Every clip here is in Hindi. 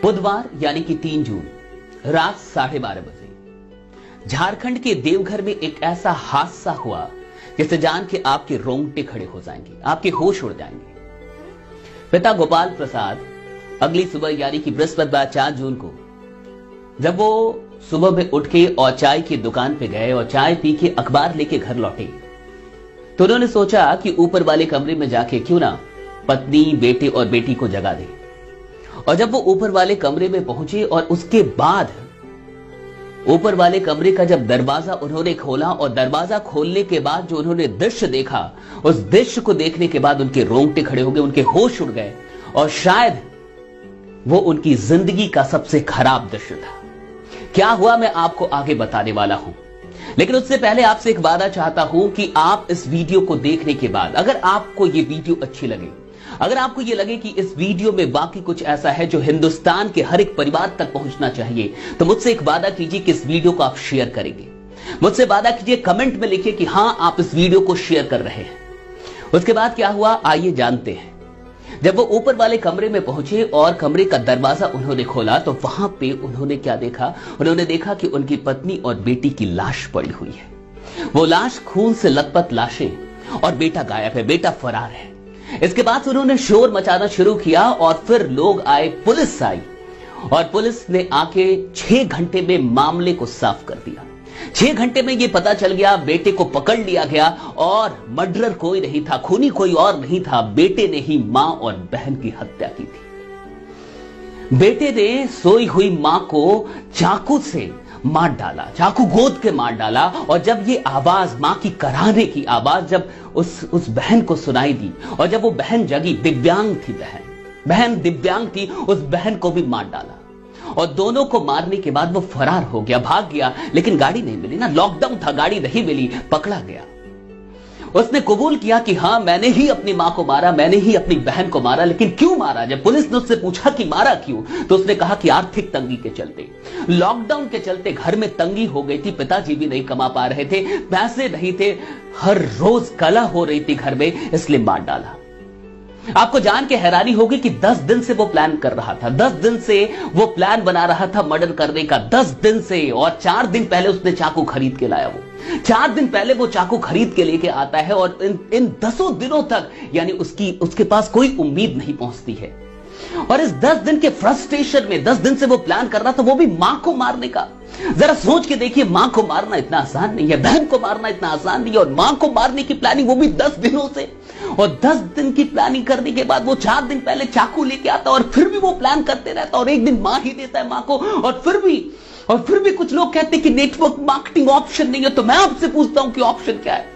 बुधवार यानी कि 3 जून रात 12:30 बजे झारखंड के देवघर में एक ऐसा हादसा हुआ जिसे जान के आपके रोंगटे खड़े हो जाएंगे, आपके होश उड़ जाएंगे। पिता गोपाल प्रसाद अगली सुबह यानी कि बृहस्पतिवार 4 जून को जब वो सुबह में उठ के और चाय की दुकान पे गए और चाय पी के अखबार लेके घर लौटे तो उन्होंने सोचा कि ऊपर वाले कमरे में जाके क्यों ना पत्नी, बेटे और बेटी को जगा दे। और जब वो ऊपर वाले कमरे में पहुंचे और उसके बाद ऊपर वाले कमरे का जब दरवाजा उन्होंने खोला और दरवाजा खोलने के बाद जो उन्होंने दृश्य देखा, उस दृश्य को देखने के बाद उनके रोंगटे खड़े हो गए, उनके होश उड़ गए और शायद वो उनकी जिंदगी का सबसे खराब दृश्य था। क्या हुआ मैं आपको आगे बताने वाला हूं, लेकिन उससे पहले आपसे एक वादा चाहता हूं कि आप इस वीडियो को देखने के बाद अगर आपको ये वीडियो अच्छी लगे, अगर आपको ये लगे कि इस वीडियो में बाकी कुछ ऐसा है जो हिंदुस्तान के हर एक परिवार तक पहुंचना चाहिए, तो मुझसे एक वादा कीजिए कि इस वीडियो को आप शेयर करेंगे। मुझसे वादा कीजिए, कमेंट में लिखिए कि हां आप इस वीडियो को शेयर कर रहे हैं। उसके बाद क्या हुआ आइए जानते हैं। जब वो ऊपर वाले कमरे में पहुंचे और कमरे का दरवाजा उन्होंने खोला तो वहां पे उन्होंने क्या देखा, उन्होंने देखा कि उनकी पत्नी और बेटी की लाश पड़ी हुई है। वो लाश खून से लथपथ लाशें और बेटा गायब है, बेटा फरार है। इसके बाद उन्होंने शोर मचाना शुरू किया और फिर लोग आए, पुलिस आई और पुलिस ने आके 6 घंटे में मामले को साफ कर दिया। 6 घंटे में यह पता चल गया, बेटे को पकड़ लिया गया और मर्डरर कोई नहीं था, खूनी कोई और नहीं था, बेटे ने ही मां और बहन की हत्या की थी। बेटे ने सोई हुई मां को चाकू से मार डाला, चाकू गोद के मार डाला और जब ये आवाज मां की कराहने की आवाज जब उस बहन को सुनाई दी और जब वो बहन जगी, दिव्यांग थी बहन दिव्यांग थी, उस बहन को भी मार डाला और दोनों को मारने के बाद वो फरार हो गया, भाग गया, लेकिन गाड़ी नहीं मिली ना, लॉकडाउन था, गाड़ी नहीं मिली, पकड़ा गया। उसने कबूल किया कि हां मैंने ही अपनी मां को मारा, मैंने ही अपनी बहन को मारा, लेकिन क्यों मारा? जब पुलिस ने उससे पूछा कि मारा क्यों, तो उसने कहा कि आर्थिक तंगी के चलते, लॉकडाउन के चलते घर में तंगी हो गई थी, पिताजी भी नहीं कमा पा रहे थे, पैसे नहीं थे, हर रोज कलह हो रही थी घर में, इसलिए मार डाला। आपको जान के हैरानी होगी कि 10 दिन से वो प्लान कर रहा था, 10 दिन से वो प्लान बना रहा था मर्डर करने का, 10 दिन से। और 4 दिन पहले उसने चाकू खरीद के लाया। वो 4 दिन पहले वो चाकू खरीद के लेके आता है और इन 10 दिनों तक यानी उसके पास कोई उम्मीद नहीं पहुंचती है। और इस 10 दिन के फ्रस्ट्रेशन में 10 दिन से वो प्लान कर रहा था, वो भी मां को मारने का। जरा सोच के देखिए, मां को मारना इतना आसान नहीं है, बहन को मारना इतना आसान नहीं है, और मां को मारने की प्लानिंग वो भी 10 दिनों से। और 10 दिन की प्लानिंग करने के बाद वो 4 दिन पहले चाकू लेके आता और फिर भी वो प्लान करते रहता और एक दिन मार ही देता है मां को। और फिर भी कुछ लोग कहते हैं कि नेटवर्क मार्केटिंग ऑप्शन नहीं है। तो मैं आपसे पूछता हूं कि ऑप्शन क्या है?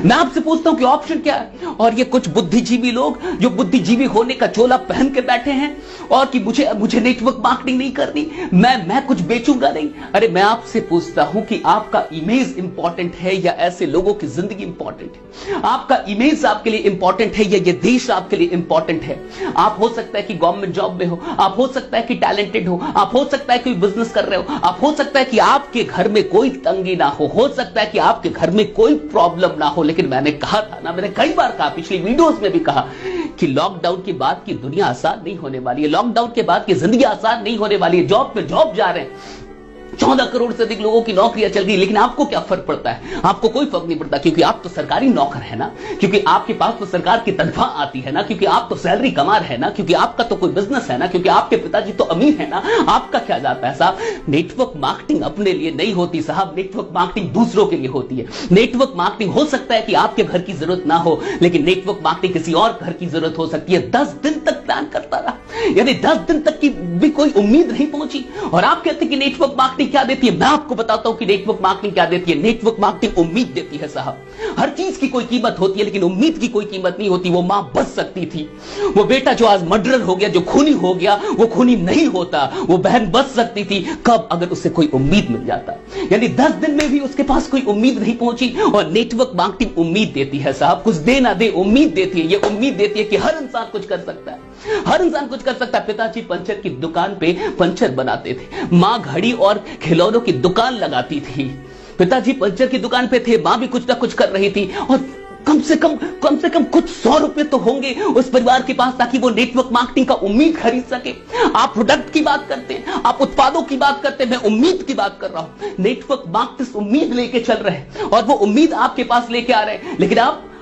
मैं आपसे पूछता हूं कि ऑप्शन क्या है? और ये कुछ बुद्धिजीवी लोग जो बुद्धिजीवी होने का चोला पहन के बैठे हैं और कि मुझे नेटवर्क मार्केटिंग नहीं करनी, मैं कुछ बेचूंगा नहीं। अरे मैं आपसे पूछता हूं कि आपका इमेज इंपॉर्टेंट है या ऐसे लोगों की जिंदगी इंपॉर्टेंट है? आपका इमेज आपके लिए इंपॉर्टेंट है या ये देश आपके लिए इंपॉर्टेंट है? आप हो सकता है कि गवर्नमेंट जॉब में हो, आप हो सकता है कि टैलेंटेड हो, आप हो सकता है कि बिजनेस कर रहे हो, आप हो सकता है कि आपके घर में कोई तंगी ना हो सकता है कि आपके घर में कोई प्रॉब्लम ना हो, लेकिन मैंने कहा था ना, मैंने कई बार कहा, पिछली वीडियोस में भी कहा कि लॉकडाउन के बाद की दुनिया आसान नहीं होने वाली है, लॉकडाउन के बाद की जिंदगी आसान नहीं होने वाली है। जॉब पे जॉब जा रहे हैं, 14 करोड़ से अधिक लोगों की नौकरियां चल गई, लेकिन आपको क्या फर्क पड़ता है? आपको कोई फर्क नहीं पड़ता, क्योंकि आप तो सरकारी नौकर है ना, क्योंकि आपके पास तो सरकार की तनख्वाह आती है ना, क्योंकि आप तो सैलरी कमा रहे हैं ना, क्योंकि आपका तो कोई बिजनेस है ना, क्योंकि आपके पिताजी तो अमीर है ना। आपका क्या जाता है साहब? नेटवर्क मार्केटिंग अपने लिए नहीं होती साहब, नेटवर्क मार्केटिंग दूसरों के लिए होती है। नेटवर्क मार्केटिंग हो सकता है कि आपके घर की जरूरत ना हो, लेकिन नेटवर्क मार्केटिंग किसी और घर की जरूरत हो सकती है। 10 दिन तक प्लान करता रहा, यानी 10 दिन तक की भी कोई उम्मीद नहीं पहुंची। और आप कहते हैं कि नेटवर्क मार्केटिंग क्या देती है? मैं आपको बताता हूं कि नेटवर्क मार्केटिंग क्या देती है। नेटवर्क मार्केटिंग उम्मीद देती है साहब। हर चीज की कोई कीमत होती है, लेकिन उम्मीद की कोई कीमत नहीं होती। वो मां बच सकती थी, वो बेटा जो आज मर्डरर हो गया, जो खूनी हो गया, वो खूनी नहीं होता। वो बहन बच सकती थी, कब? अगर उससे कोई उम्मीद मिल जाता। यानी 10 दिन में भी उसके पास कोई उम्मीद नहीं पहुंची। और नेटवर्क मार्केटिंग उम्मीद देती है साहब, कुछ दे ना दे उम्मीद देती है। ये उम्मीद देती है कि हर इंसान कुछ कर सकता है, हर इंसान कुछ कर सकता है। पिताजी पंचर की दुकान पे पंचर बनाते थे, मां घड़ी और खिलौनों की दुकान लगाती थी। पिताजी पंचर की दुकान पे थे, मां भी कुछ ना कुछ कर रही थी। और कम से कम कुछ 100 रुपए तो होंगे उस परिवार के पास, ताकि वो नेटवर्क मार्केटिंग का उम्मीद खरीद सके। आप प्रोडक्ट की बात करते हैं, आप उत्पादों की बात करते हैं, मैं उम्मीद की बात कर रहा हूं। नेटवर्क मार्केटर्स उम्मीद लेके चल रहे हैं और वो उम्मीद आपके पास लेके आ रहे हैं, लेकिन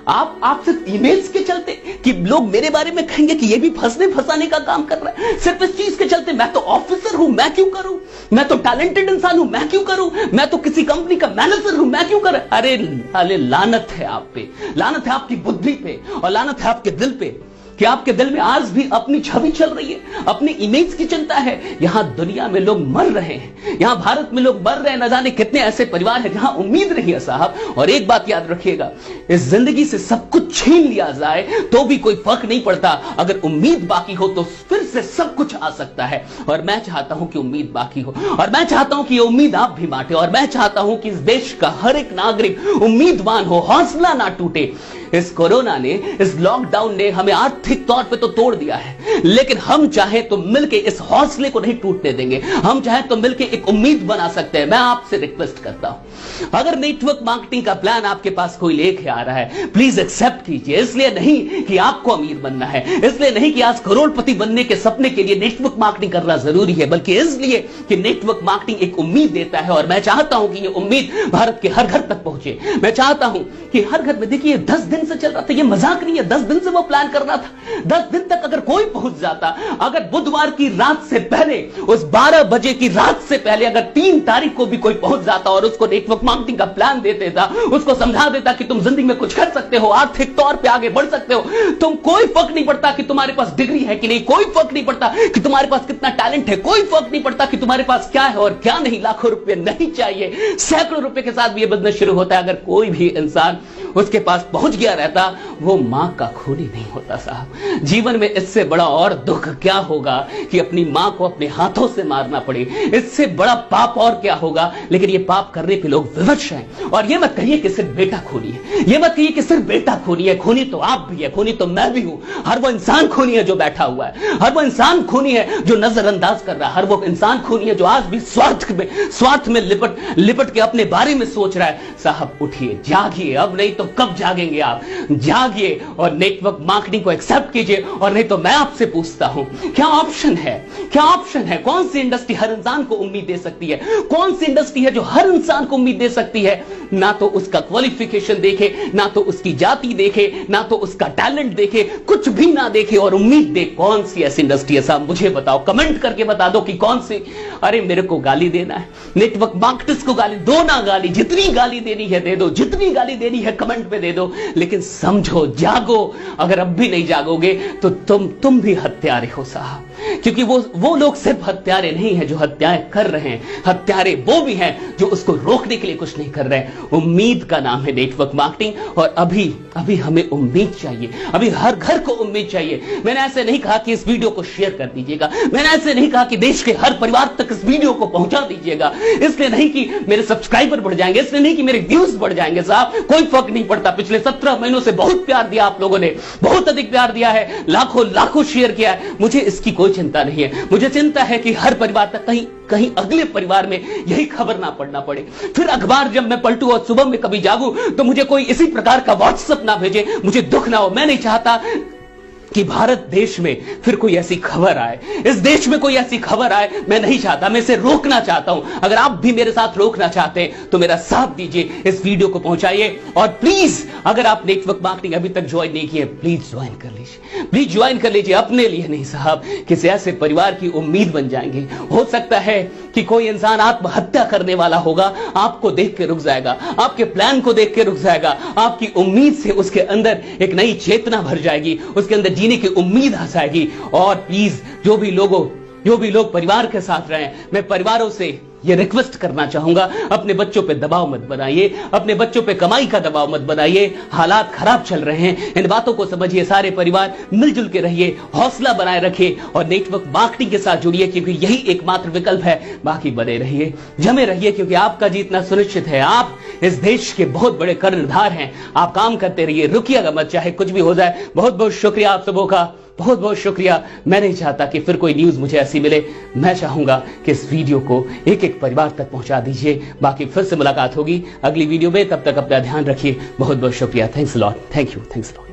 आप सिर्फ इमेज के चलते कि लोग मेरे बारे में कहेंगे कि ये भी फंसाने का काम कर रहा है, सिर्फ इस चीज के चलते मैं तो ऑफिसर हूं, मैं क्यों करूं, मैं तो टैलेंटेड इंसान हूं, मैं क्यों करूं, मैं तो किसी कंपनी का मैनेजर हूं, मैं क्यों करूं। अरे लानत है आप पे, लानत है आपकी बुद्धि पे और लानत है आपके दिल पे कि आपके दिल में आज भी अपनी छवि चल रही है, अपनी इमेज की चिंता है। यहां दुनिया में लोग मर रहे हैं, यहां भारत में लोग मर रहे हैं, न जाने कितने ऐसे परिवार हैं जहां उम्मीद नहीं है साहब। और एक बात याद रखिएगा, इस जिंदगी से सब कुछ छीन लिया जाए तो भी कोई फर्क नहीं पड़ता, अगर उम्मीद बाकी हो तो फिर से सब कुछ आ सकता है। और मैं चाहता हूं कि उम्मीद बाकी हो, और मैं चाहता हूं कि ये उम्मीद आप भी बांटे, और मैं चाहता हूं कि इस देश का हर एक नागरिक उम्मीदवान हो, हौसला ना टूटे। इस कोरोना ने, इस लॉकडाउन ने हमें आर्थिक तौर पे तो तोड़ दिया है, लेकिन हम चाहे तो मिलके इस हौसले को नहीं टूटने देंगे, हम चाहे तो मिलके एक उम्मीद बना सकते हैं। मैं आपसे रिक्वेस्ट करता हूं, अगर नेटवर्क मार्केटिंग का प्लान आपके पास कोई लेके आ रहा है, प्लीज एक्सेप्ट कीजिए। इसलिए नहीं कि आपको अमीर बनना है, इसलिए नहीं कि आज करोड़पति बनने के सपने के लिए नेटवर्क मार्केटिंग करना जरूरी है, बल्कि इसलिए कि नेटवर्क मार्केटिंग एक उम्मीद देता है। और मैं चाहता हूं कि यह उम्मीद भारत के हर घर तक पहुंचे। मैं चाहता हूं कि हर घर में, देखिए 10 दिन से चल रहा था, ये मजाक नहीं है, 10 दिन से वो प्लान कर रहा था। 10 दिन तक अगर कोई पहुंच जाता, अगर बुधवार की रात से पहले, उस 12 बजे की रात से पहले अगर 3 तारीख को भी कोई पहुंच जाता और उसको नेटवर्क मार्केटिंग का प्लान दे देता, उसको समझा देता कि तुम जिंदगी में कुछ कर सकते हो, आर्थिक तौर पे आगे बढ़ सकते हो, तुम कोई फर्क नहीं पड़ता कि तुम्हारे पास डिग्री है कि नहीं, कोई फर्क नहीं पड़ता कि तुम्हारे पास कितना टैलेंट है, कोई फर्क नहीं पड़ता कि तुम्हारे पास क्या है और क्या नहीं, लाखों रुपए नहीं चाहिए, सैकड़ों रुपए के साथ भी यह बिजनेस शुरू होता है। अगर कोई भी इंसान उसके पास पहुंच गया रहता, वो मां का खून ही नहीं होता साहब। जीवन में इससे बड़ा और दुख क्या होगा कि अपनी मां को अपने हाथों से मारना पड़े, इससे बड़ा पाप और क्या होगा। लेकिन ये पाप करने पे लोग विवश हैं। और ये मत कहिए कि सिर्फ बेटा खूनी है, ये मत कहिए कि सिर्फ बेटा खूनी है, खूनी तो आप भी है, खूनी तो मैं भी हूं। हर वो इंसान खूनी है जो बैठा हुआ है, हर वो इंसान खूनी है जो नजरअंदाज कर रहा है, हर वो इंसान खूनी है जो आज भी स्वार्थ में लिपट के अपने बारे में सोच रहा है। साहब उठिए, जागिए, अब नहीं तो कब जागेंगे आप, जागिए और नेटवर्क मार्केटिंग को एक्सेप्ट कीजिए। और नहीं तो मैं आपसे पूछता हूं, क्या ऑप्शन है, क्या ऑप्शन है? कौन सी इंडस्ट्री हर इंसान को उम्मीद दे सकती है? कौन सी इंडस्ट्री है जो हर इंसान को उम्मीद दे सकती है? ना तो उसका क्वालिफिकेशन देखे, ना तो उसकी जाति देखे, ना तो उसका टैलेंट देखे, कुछ भी ना देखे और उम्मीद दे। कौन सी ऐसी इंडस्ट्री है साहब, मुझे बताओ, कमेंट करके बता दो कि कौन सी। अरे मेरे को गाली देना है, नेटवर्क मार्केटर्स को गाली दो ना, गाली जितनी गाली देनी है दे दो, जितनी गाली देनी है कमेंट पे दे दो, लेकिन समझो, जागो। अगर अब भी नहीं जागोगे तो तुम भी हत्यारे हो साहब, क्योंकि वो लोग सिर्फ हत्यारे नहीं हैं जो हत्याएं कर रहे हैं, हत्यारे वो भी हैं जो उसको रोकने के लिए कुछ नहीं कर रहे हैं। उम्मीद का नाम है नेटवर्क मार्केटिंग, और अभी हमें उम्मीद चाहिए, अभी हर घर को उम्मीद चाहिए। मैंने ऐसे नहीं कहा कि इस वीडियो को शेयर कर दीजिएगा, मैंने ऐसे नहीं कहा कि देश के हर परिवार तक इस वीडियो को पहुंचा दीजिएगा, इसलिए नहीं कि मेरे सब्सक्राइबर बढ़ जाएंगे, इसलिए नहीं कि मेरे व्यूज बढ़ जाएंगे साहब, कोई फर्क नहीं पड़ता। पिछले 17 महीनों से बहुत प्यार दिया आप लोगों ने, बहुत अधिक प्यार दिया है, लाखों शेयर किया है, मुझे इसकी कोई चिंता नहीं है। मुझे चिंता है कि हर परिवार तक कहीं अगले परिवार में यही खबर ना पढ़ना पड़े, फिर अखबार जब मैं पलटूं और सुबह में कभी जागूं तो मुझे कोई इसी प्रकार का व्हाट्सएप ना भेजे, मुझे दुख ना हो। मैं नहीं चाहता कि भारत देश में फिर कोई ऐसी खबर आए, इस देश में कोई ऐसी खबर आए, मैं नहीं चाहता, मैं इसे रोकना चाहता हूं। अगर आप भी मेरे साथ रोकना चाहते हैं तो मेरा साथ दीजिए, इस वीडियो को पहुंचाइए। और प्लीज अगर आप नेटवर्क मार्केटिंग अभी तक ज्वाइन नहीं किए, प्लीज ज्वाइन कर लीजिए, प्लीज ज्वाइन कर लीजिए। अपने लिए नहीं साहब, किसी ऐसे परिवार की उम्मीद बन जाएंगे। हो सकता है कि कोई इंसान आत्महत्या करने वाला होगा, आपको देख के रुक जाएगा, आपके प्लान को देख के रुक जाएगा, आपकी उम्मीद से उसके अंदर एक नई चेतना भर जाएगी, उसके अंदर जीने की उम्मीद आ जाएगी। और प्लीज जो भी लोग परिवार के साथ रहे, मैं परिवारों से ये रिक्वेस्ट करना चाहूंगा, अपने बच्चों पे दबाव मत बनाइए, अपने बच्चों पे कमाई का दबाव मत बनाइए। हालात खराब चल रहे हैं, इन बातों को समझिए। सारे परिवार मिलजुल के रहिए, हौसला बनाए रखिए और नेटवर्क मार्केटिंग के साथ जुड़िए, क्योंकि यही एकमात्र विकल्प है। बाकी बने रहिए, जमे रहिए, क्योंकि आपका जीतना सुनिश्चित है। आप इस देश के बहुत बड़े कर्णधार हैं। आप काम करते रहिए, रुकिएगा मत, चाहे कुछ भी हो जाए। बहुत बहुत शुक्रिया आप सबों का। बहुत बहुत शुक्रिया। मैं नहीं चाहता कि फिर कोई न्यूज मुझे ऐसी मिले। मैं चाहूंगा कि इस वीडियो को एक एक परिवार तक पहुंचा दीजिए। बाकी फिर से मुलाकात होगी अगली वीडियो में, तब तक अपना ध्यान रखिए। बहुत बहुत शुक्रिया। Thanks lot. Thank you. Thanks lot.